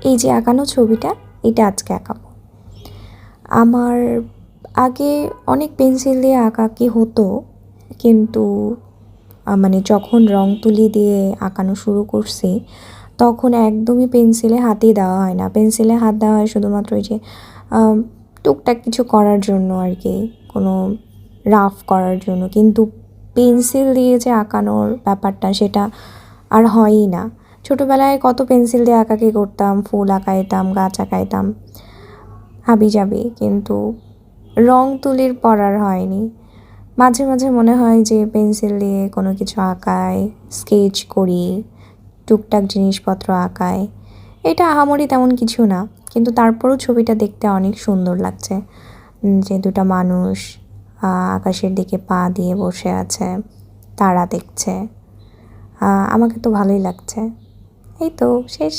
এই যে আঁকানো ছবিটা, এটা আজকে আঁকাবো। আমার আগে অনেক পেন্সিল দিয়ে আঁকাকি হতো, কিন্তু মানে যখন রং তুলি দিয়ে আঁকানো শুরু করছি তখন একদমই পেন্সিলে হাতই দেওয়া হয় না। পেন্সিলে হাত দেওয়া হয় শুধুমাত্র ওই যে টুকটাক কিছু করার জন্য আর কি, কোনো রাফ করার জন্য, কিন্তু পেন্সিল দিয়ে যে আঁকানোর ব্যাপারটা সেটা আর হয়ই না। ছোটোবেলায় কত পেন্সিল দিয়ে আঁকাকি করতাম, ফুল আঁকাইতাম, গাছ আঁকাইতাম, হাবি যাবি, কিন্তু রং তুলির পর আর হয়নি। মাঝে মাঝে মনে হয় যে পেন্সিল দিয়ে কোনো কিছু আঁকাই, স্কেচ করি, টুকটাক জিনিসপত্র আঁকাই, এটা আহামরি তেমন কিছু না, কিন্তু তারপরেও ছবিটা দেখতে অনেক সুন্দর লাগছে। যে দুটো মানুষ আকাশের দিকে পা দিয়ে বসে আছে, তারা দেখছে, আমাকে তো ভালোই লাগছে। এই তো শেষ।